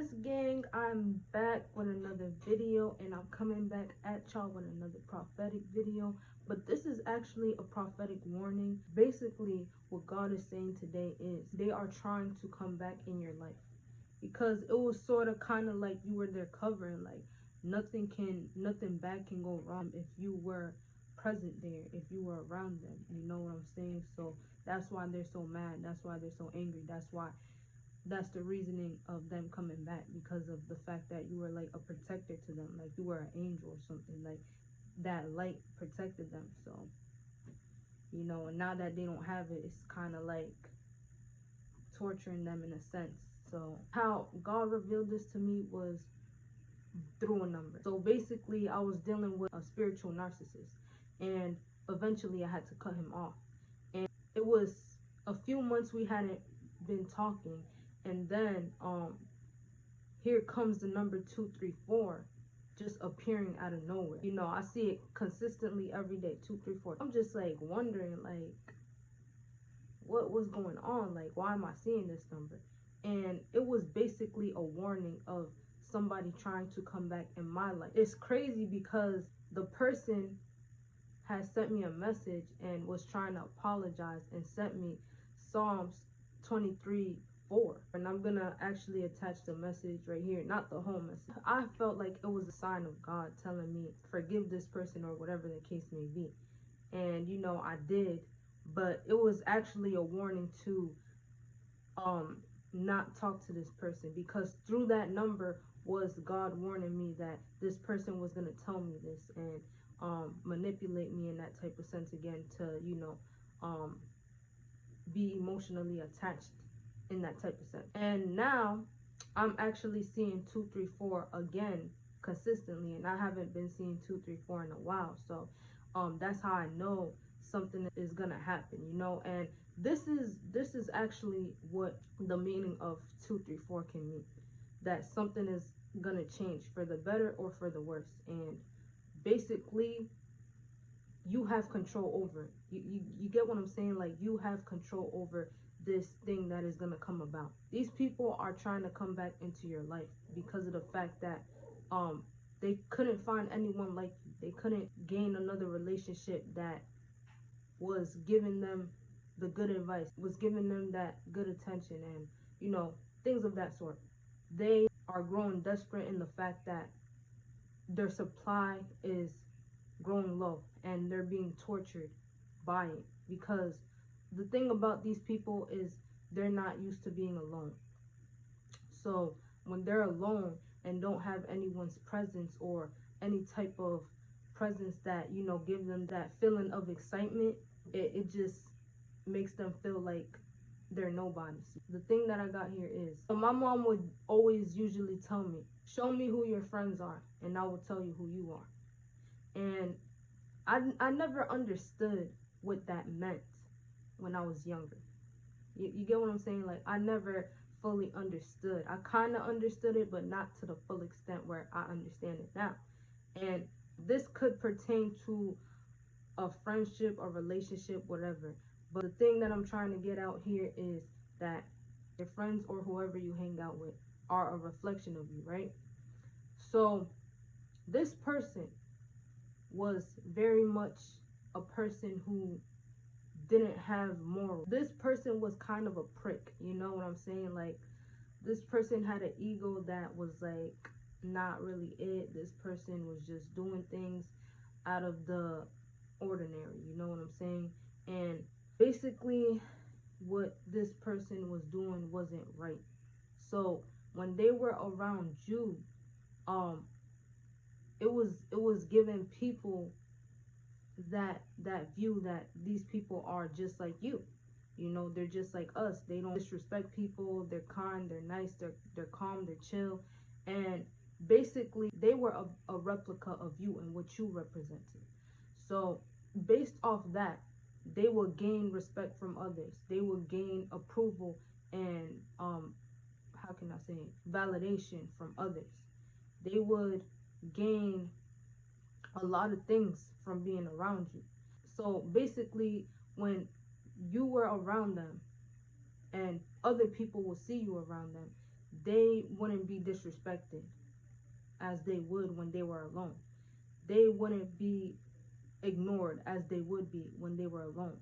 Yes, gang, I'm back with another video, and I'm coming back at y'all with another prophetic video. But this is actually a prophetic warning. Basically, what God is saying today is they are trying to come back in your life, because it was sort of kind of like you were their covering. Like nothing bad can go wrong if you were present there, if you were around them. You know what I'm saying? So that's why they're so mad. That's why they're so angry. That's the reasoning of them coming back, because of the fact that you were like a protector to them, like you were an angel or something, like that light protected them. So, you know, and now that they don't have it, it's kind of like torturing them in a sense. So how God revealed this to me was through a number. So basically, I was dealing with a spiritual narcissist, and eventually I had to cut him off. And it was a few months we hadn't been talking, and then here comes the number 234 just appearing out of nowhere. You know, I see it consistently every day, 234. I'm just like wondering, like, what was going on? Like, why am I seeing this number? And it was basically a warning of somebody trying to come back in my life. It's crazy because the person had sent me a message and was trying to apologize and sent me Psalms 23:4, and I'm gonna actually attach the message right here, not the whole message. I felt like it was a sign of God telling me forgive this person or whatever the case may be, and you know I did, but it was actually a warning to not talk to this person, because through that number was God warning me that this person was gonna tell me this and manipulate me in that type of sense again, to, you know, be emotionally attached in that type of sense. And now I'm actually seeing 234 again consistently, and I haven't been seeing 234 in a while. So that's how I know something is gonna happen, you know. And this is actually what the meaning of 234 can mean, that something is gonna change for the better or for the worse. And basically, you have control over it. You get what I'm saying? Like, you have control over this thing that is gonna come about. These people are trying to come back into your life because of the fact that they couldn't find anyone like you. They couldn't gain another relationship that was giving them the good advice, was giving them that good attention, and you know, things of that sort. They are growing desperate in the fact that their supply is growing low and they're being tortured by it, because the thing about these people is they're not used to being alone. So when they're alone and don't have anyone's presence or any type of presence that, you know, give them that feeling of excitement, it just makes them feel like they're nobodies. The thing that I got here is, so my mom would always usually tell me, show me who your friends are and I will tell you who you are. And I never understood what that meant when I was younger. You get what I'm saying? Like, I never fully understood. I kind of understood it, but not to the full extent where I understand it now. And this could pertain to a friendship, a relationship, whatever. But the thing that I'm trying to get out here is that your friends or whoever you hang out with are a reflection of you, right? So this person was very much a person who didn't have morals. This person was kind of a prick, you know what I'm saying? Like, this person had an ego that was like not really it. This person was just doing things out of the ordinary, you know what I'm saying? And basically what this person was doing wasn't right. So when they were around you, it was giving people that view that these people are just like you. You know, they're just like us. They don't disrespect people. They're kind, they're nice, they're calm, they're chill. And basically they were a replica of you and what you represented. So based off that, they will gain respect from others. They will gain approval and how can I say it? Validation from others. They would gain a lot of things from being around you. So basically, when you were around them and other people will see you around them, they wouldn't be disrespected as they would when they were alone. They wouldn't be ignored as they would be when they were alone.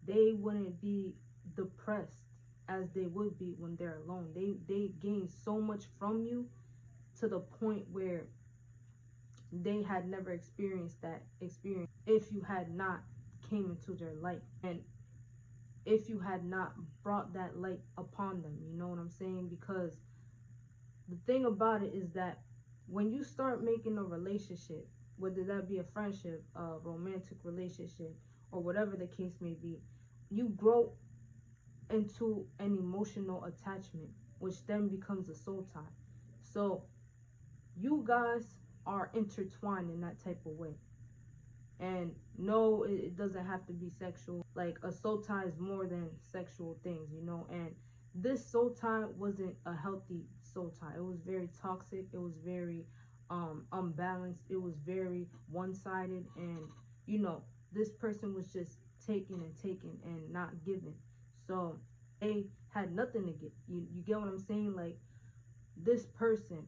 They wouldn't be depressed as they would be when they're alone. They gain so much from you to the point where they had never experienced that experience if you had not came into their life, and if you had not brought that light upon them. You know what I'm saying? Because the thing about it is that when you start making a relationship, whether that be a friendship, a romantic relationship, or whatever the case may be, you grow into an emotional attachment, which then becomes a soul tie. So you guys are intertwined in that type of way. And no, it doesn't have to be sexual. Like, a soul tie is more than sexual things, you know. And this soul tie wasn't a healthy soul tie. It was very toxic. It was very unbalanced. It was very one-sided. And you know, this person was just taking and taking and not giving. So they had nothing to give. You get what I'm saying? Like, this person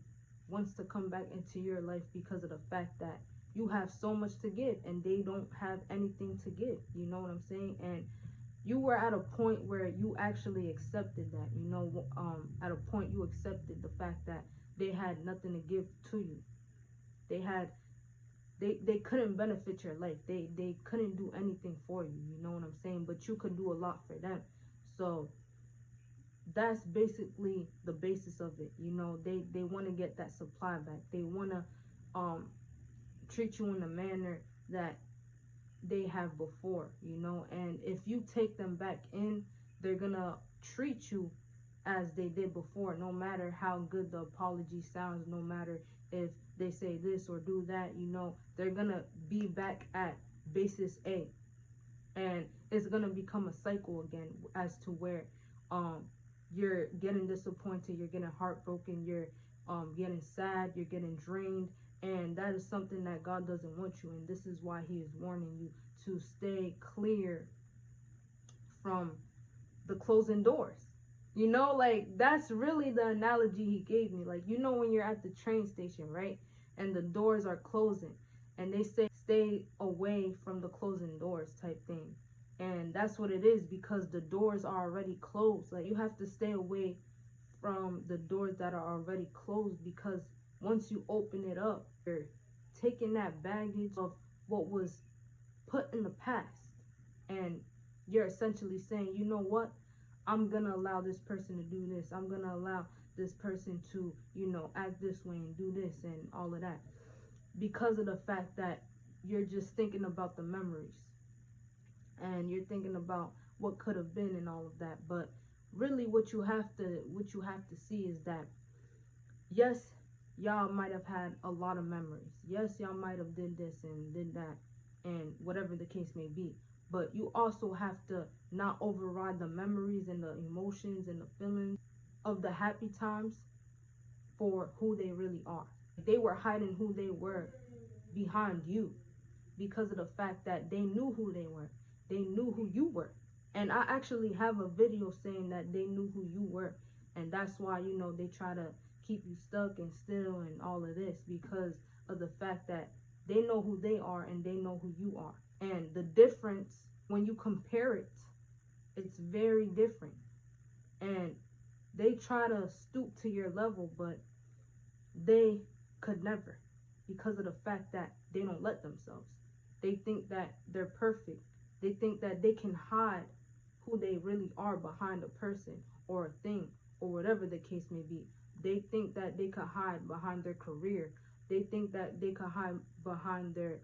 wants to come back into your life because of the fact that you have so much to give and they don't have anything to give. You know what I'm saying? And you were at a point where you actually accepted that, you know, at a point you accepted the fact that they had nothing to give to you. They couldn't benefit your life. They couldn't do anything for you. You know what I'm saying? But you could do a lot for them. So that's basically the basis of it. You know, they want to get that supply back. They want to treat you in the manner that they have before, you know. And if you take them back in, they're gonna treat you as they did before, no matter how good the apology sounds, no matter if they say this or do that. You know, they're gonna be back at basis A, and it's gonna become a cycle again, as to where you're getting disappointed, you're getting heartbroken, you're getting sad, you're getting drained. And that is something that God doesn't want you. And this is why he is warning you to stay clear from the closing doors. You know, like, that's really the analogy he gave me. Like, you know, when you're at the train station, right? And the doors are closing, and they say stay away from the closing doors type thing. And that's what it is, because the doors are already closed. Like, you have to stay away from the doors that are already closed, because once you open it up, you're taking that baggage of what was put in the past, and you're essentially saying, you know what, I'm gonna allow this person to do this, I'm gonna allow this person to, you know, act this way and do this and all of that, because of the fact that you're just thinking about the memories and you're thinking about what could have been and all of that. But really, what you have to see is that, yes, y'all might have had a lot of memories. Yes, y'all might have did this and did that, and whatever the case may be. But you also have to not override the memories and the emotions and the feelings of the happy times for who they really are. They were hiding who they were behind you because of the fact that they knew who they were. They knew who you were. And I actually have a video saying that they knew who you were. And that's why, you know, they try to keep you stuck and still and all of this, because of the fact that they know who they are and they know who you are. And the difference, when you compare it, it's very different. And they try to stoop to your level, but they could never, because of the fact that they don't let themselves. They think that they're perfect. They think that they can hide who they really are behind a person or a thing or whatever the case may be. They think that they could hide behind their career. They think that they could hide behind their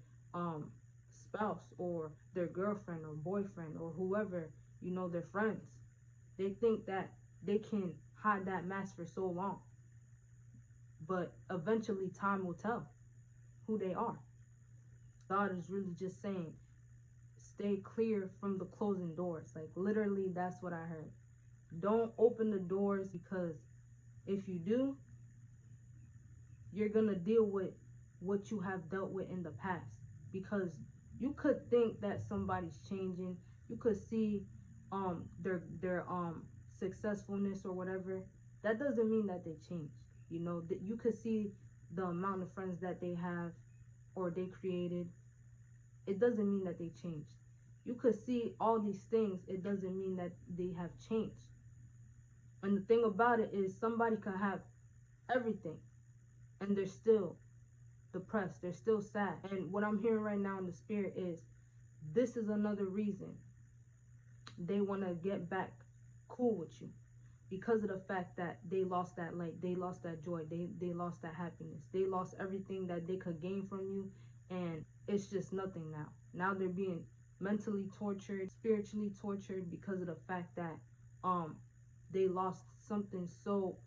spouse or their girlfriend or boyfriend or whoever, you know, their friends. They think that they can hide that mask for so long. But eventually time will tell who they are. God is really just saying, stay clear from the closing doors. Like, literally, that's what I heard. Don't open the doors, because if you do, you're gonna deal with what you have dealt with in the past. Because you could think that somebody's changing. You could see their successfulness or whatever, that doesn't mean that they changed. You know, that you could see the amount of friends that they have or they created. It doesn't mean that they changed. You could see all these things. It doesn't mean that they have changed. And the thing about it is, somebody can have everything and they're still depressed. They're still sad. And what I'm hearing right now in the spirit is, this is another reason they want to get back cool with you, because of the fact that they lost that light, they lost that joy, they lost that happiness, they lost everything that they could gain from you, and it's just nothing now. Now they're being mentally tortured, spiritually tortured, because of the fact that they lost something so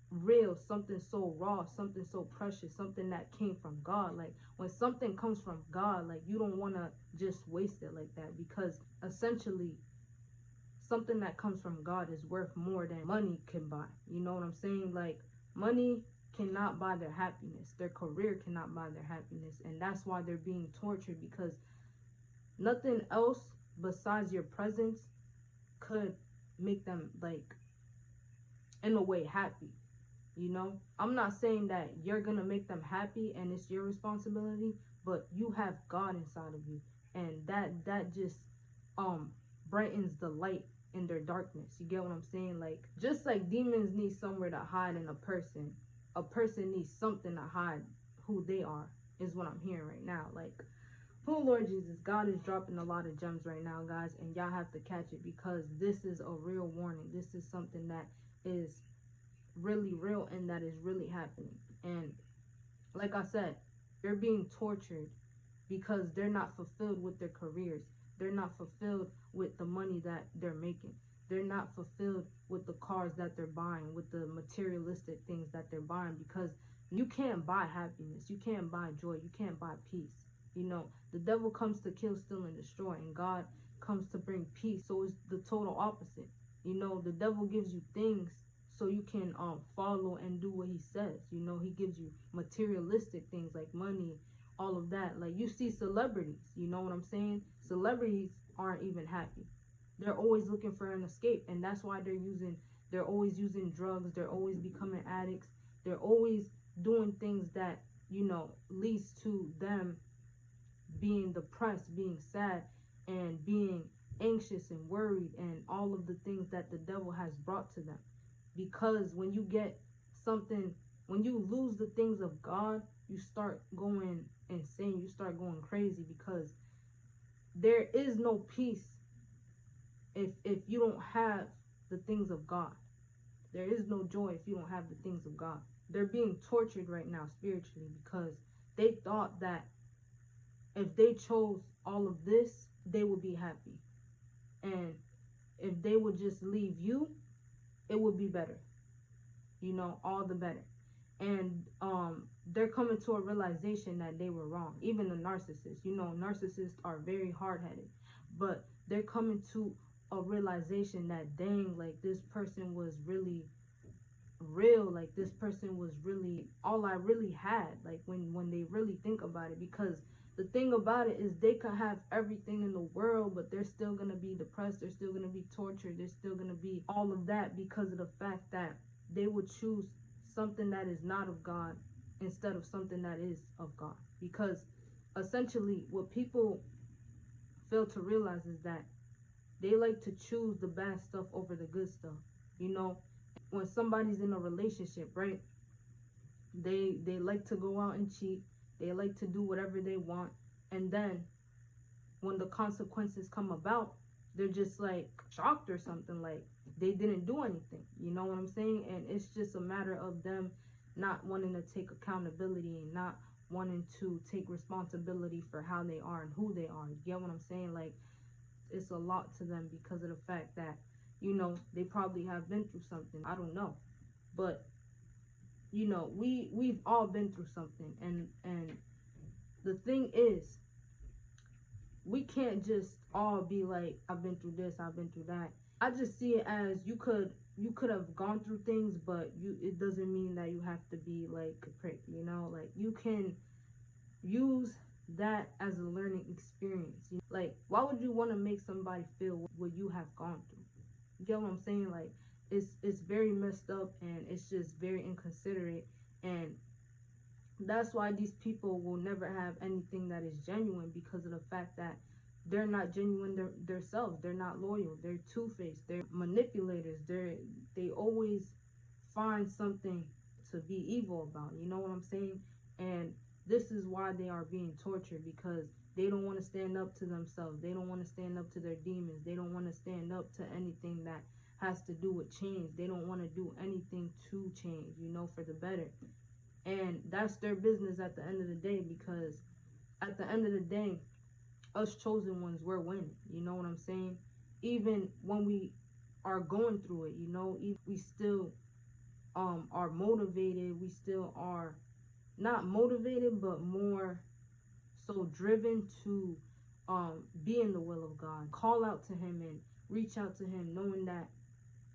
real, something so raw, something so precious, something that came from God. Like, when something comes from God, like, you don't want to just waste it like that, because essentially something that comes from God is worth more than money can buy. You know what I'm saying? Like, money cannot buy their happiness. Their career cannot buy their happiness. And that's why they're being tortured, because nothing else besides your presence could make them, like, in a way, happy. You know, I'm not saying that you're gonna make them happy and it's your responsibility, but you have God inside of you, and that just brightens the light in their darkness. You get what I'm saying? Like, just like demons need somewhere to hide in a person needs something to hide who they are, is what I'm hearing right now. Like, oh Lord Jesus, God is dropping a lot of gems right now, guys, and y'all have to catch it, because this is a real warning. This is something that is really real and that is really happening. And like I said, they're being tortured because they're not fulfilled with their careers. They're not fulfilled with the money that they're making. They're not fulfilled with the cars that they're buying, with the materialistic things that they're buying, because you can't buy happiness. You can't buy joy. You can't buy peace. You know, the devil comes to kill, steal, and destroy, and God comes to bring peace. So it's the total opposite. You know, the devil gives you things so you can follow and do what he says. You know, he gives you materialistic things like money, all of that. Like, you see celebrities, you know what I'm saying? Celebrities aren't even happy. They're always looking for an escape, and that's why they're always using drugs. They're always becoming addicts. They're always doing things that, you know, leads to them being depressed, being sad, and being anxious and worried, and all of the things that the devil has brought to them. Because when you get something, when you lose the things of God, you start going insane. You start going crazy, because there is no peace if you don't have the things of God. There is no joy if you don't have the things of God. They're being tortured right now spiritually, because they thought that if they chose all of this, they would be happy. And if they would just leave you, it would be better. You know, all the better. And they're coming to a realization that they were wrong. Even the narcissists, you know, narcissists are very hard-headed, but they're coming to a realization that, dang, like, this person was really real. Like, this person was really all I really had, like, when they really think about it. Because the thing about it is, they could have everything in the world, but they're still gonna be depressed. They're still gonna be tortured. They're still gonna be all of that, because of the fact that they would choose something that is not of God instead of something that is of God. Because essentially what people fail to realize is that they like to choose the bad stuff over the good stuff. You know, when somebody's in a relationship, right, they like to go out and cheat. They like to do whatever they want, and then when the consequences come about, they're just like shocked or something, like they didn't do anything. You know what I'm saying? And it's just a matter of them not wanting to take accountability and not wanting to take responsibility for how they are and who they are. You get what I'm saying? Like, it's a lot to them, because of the fact that, you know, they probably have been through something. I don't know, but you know, we've all been through something, and the thing is, we can't just all be like, I've been through this, I've been through that. I just see it as, you could have gone through things, but it doesn't mean that you have to be like a prick, you know? Like, you can use that as a learning experience. Like, why would you want to make somebody feel what you have gone through? You get what I'm saying? Like, it's very messed up, and it's just very inconsiderate. And that's why these people will never have anything that is genuine, because of the fact that they're not genuine themselves. They're not loyal. They're two-faced. They're manipulators. They always find something to be evil about. You know what I'm saying? And this is why they are being tortured, because they don't want to stand up to themselves. They don't want to stand up to their demons. They don't want to stand up to anything that has to do with change. They don't want to do anything to change, for the better. And that's their business at the end of the day, because at the end of the day, us chosen ones, we're winning. You know what I'm saying? Even when we are going through it, we still are motivated. We still are not motivated, but more so driven to be in the will of God. Call out to him and reach out to him, knowing that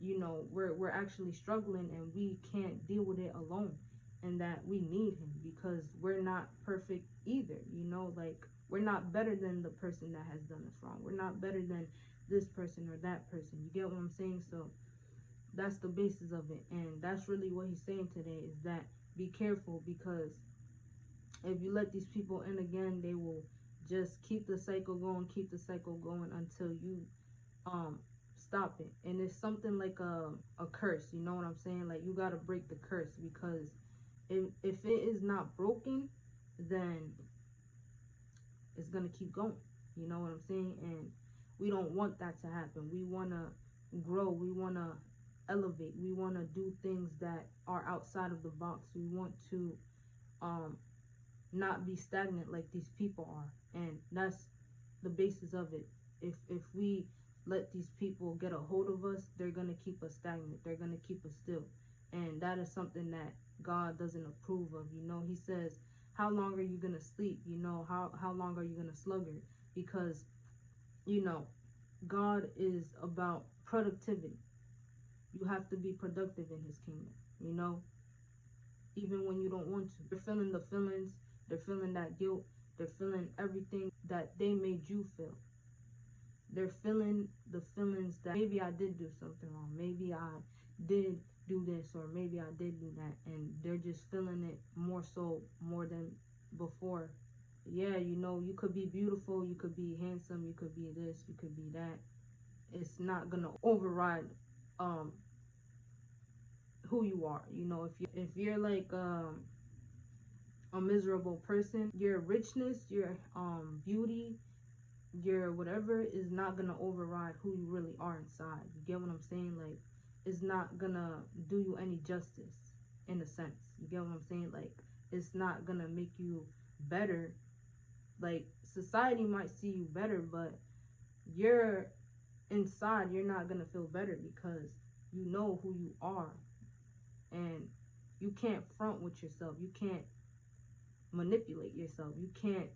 we're actually struggling and we can't deal with it alone, and that we need him, because we're not perfect either. Like, we're not better than the person that has done us wrong. We're not better than this person or that person. You get what I'm saying? So that's the basis of it. And that's really what he's saying today, is that be careful, because if you let these people in again, they will just keep the cycle going until you stop it. And it's something like a curse. You know what I'm saying? Like, you got to break the curse, because if it is not broken, then it's gonna keep going. You know what I'm saying? And we don't want that to happen. We want to grow. We want to elevate. We want to do things that are outside of the box. We want to not be stagnant like these people are. And that's the basis of it. If we let these people get a hold of us, they're going to keep us stagnant. They're going to keep us still. And that is something that God doesn't approve of. He says, how long are you going to sleep? How long are you going to sluggard? Because, God is about productivity. You have to be productive in his kingdom, even when you don't want to. They're feeling the feelings. They're feeling that guilt. They're feeling everything that they made you feel. They're feeling the feelings that maybe I did do something wrong. Maybe I did do this, or maybe I did do that. And they're just feeling it more than before. Yeah, you could be beautiful. You could be handsome. You could be this. You could be that. It's not going to override who you are. If you're like a miserable person, your richness, your beauty, your whatever is not gonna override who you really are inside. You get what I'm saying? Like, it's not gonna do you any justice, in a sense. You get what I'm saying? Like, it's not gonna make you better. Like, society might see you better, but you're inside, you're not gonna feel better, because you know who you are. And you can't front with yourself. You can't manipulate yourself. You can't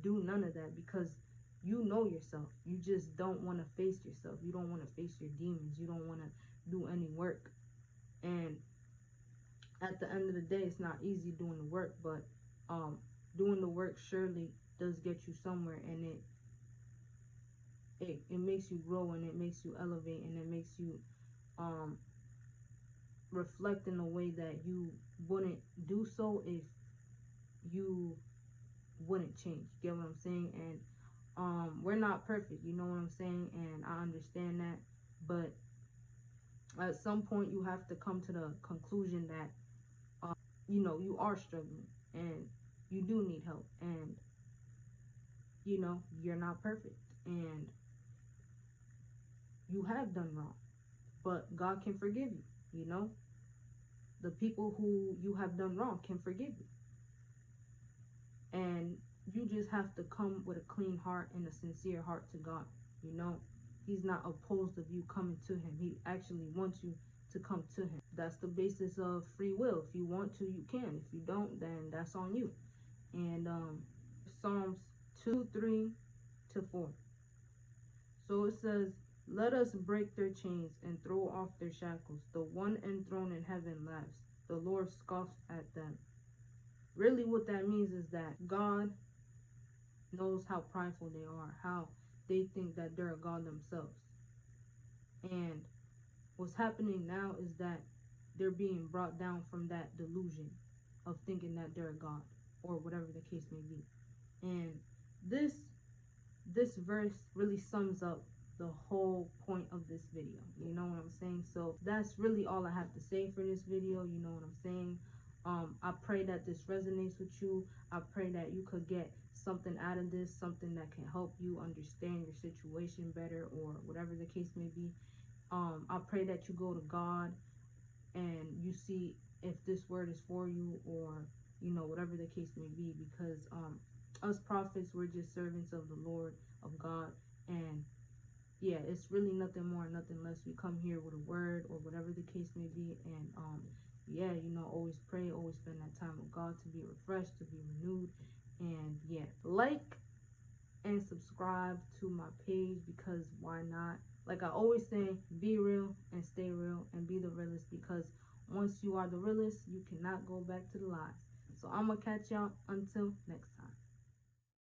do none of that, because you know yourself. You just don't want to face yourself. You don't want to face your demons. You don't want to do any work. And at the end of the day, it's not easy doing the work, but doing the work surely does get you somewhere, and it makes you grow, and it makes you elevate, and it makes you reflect in a way that you wouldn't do so if you wouldn't change. Get what I'm saying? And we're not perfect, you know what I'm saying? And I understand that, but at some point you have to come to the conclusion that you are struggling, and you do need help, and you're not perfect, and you have done wrong, but God can forgive you. The people who you have done wrong can forgive you. And you just have to come with a clean heart and a sincere heart to God. He's not opposed of you coming to him. He actually wants you to come to him. That's the basis of free will. If you want to, you can. If you don't, then that's on you. And Psalms 2:3-4. So it says, let us break their chains and throw off their shackles. The one enthroned in heaven laughs. The Lord scoffs at them. Really what that means is that God knows how prideful they are, how they think that they're a God themselves. And what's happening now is that they're being brought down from that delusion of thinking that they're a god or whatever the case may be. And this verse really sums up the whole point of this video. You know what I'm saying? So that's really all I have to say for this video. You know what I'm saying? I pray that this resonates with you. I pray that you could get something out of this, something that can help you understand your situation better or whatever the case may be. I pray that you go to God and you see if this word is for you, or you know, whatever the case may be, because us prophets, we're just servants of the Lord, of God. And yeah, it's really nothing more, nothing less. We come here with a word or whatever the case may be. And yeah, you know, always pray, always spend that time with God to be refreshed, to be renewed. And yeah, like and subscribe to my page, because why not? Like I always say, be real and stay real and be the realest, because once you are the realest, you cannot go back to the lies. So I'm gonna catch y'all until next time.